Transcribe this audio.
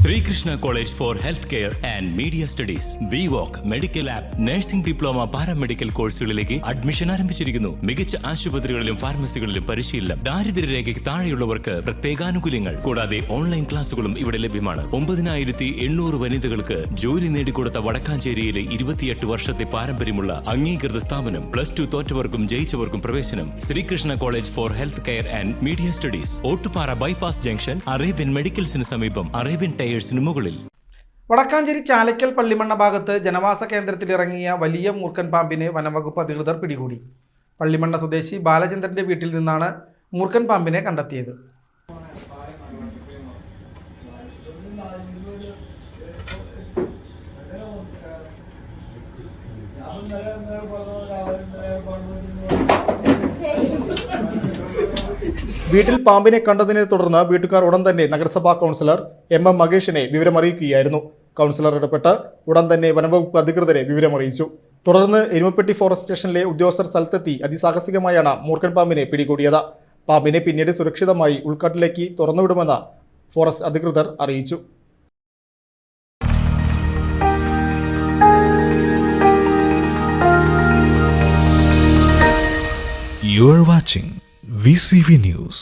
Srikrishna College for Healthcare and Media Studies. VWalk Medical Lab Nursing Diploma Paramedical കോഴ്സുകളിലേക്ക് admission ആരംഭിച്ചിരിക്കുന്നു. മികച്ച ആശുപത്രികളിലും ഫാർമസികളിലും പരിശീലനം. ദാരിദ്ര്യരേഖയ്ക്ക് താഴെയുള്ളവർക്ക് പ്രത്യേകാനുകൂല്യങ്ങൾ. കൂടാതെ ഓൺലൈൻ ക്ലാസുകളും ഇവിടെ ലഭ്യമാണ്. 9800 വനിതകൾക്ക് ജോലി നേടിക്കൊടുത്ത വടക്കാഞ്ചേരിയിലെ 28 വർഷത്തെ പാരമ്പര്യമുള്ള അംഗീകൃത സ്ഥാപനം. +2 തോറ്റവർക്കും ജയിച്ചവർക്കും പ്രവേശനം. Sreekrishna college for health care and media studies, Ottupara bypass junction, Arabian മെഡിക്കൽസിന് സമീപം, അറേബ്യൻ ടയേഴ്സിന് മുകളിൽ. വടക്കാഞ്ചേരി ചാലക്കൽ പള്ളിമണ്ണ ഭാഗത്ത് ജനവാസ കേന്ദ്രത്തിലിറങ്ങിയ വലിയ മൂർഖൻ പാമ്പിനെ വനംവകുപ്പ് അധികൃതർ പിടികൂടി. പള്ളിമണ്ണ സ്വദേശി ബാലചന്ദ്രന്റെ വീട്ടിൽ നിന്നാണ് മൂർഖൻ പാമ്പിനെ കണ്ടെത്തിയത്. വീട്ടിൽ പാമ്പിനെ കണ്ടതിനെ തുടർന്ന് വീട്ടുകാർ ഉടൻ തന്നെ നഗരസഭാ കൗൺസിലർ എം മഹേഷിനെ വിവരമറിയിക്കുകയായിരുന്നു. കൗൺസിലർ ഇടപെട്ട് ഉടൻ തന്നെ വനംവകുപ്പ് അധികൃതരെ വിവരമറിയിച്ചു. തുടർന്ന് എരുമപ്പെട്ടി ഫോറസ്റ്റ് സ്റ്റേഷനിലെ ഉദ്യോഗസ്ഥർ സ്ഥലത്തെത്തി അതിസാഹസികമായാണ് മൂർഖൻ പാമ്പിനെ പിടികൂടിയത്. പാമ്പിനെ പിന്നീട് സുരക്ഷിതമായി ഉൾക്കാട്ടിലേക്ക് തുറന്നുവിടുമെന്ന് ഫോറസ്റ്റ് അധികൃതർ അറിയിച്ചു. You are watching VCV News.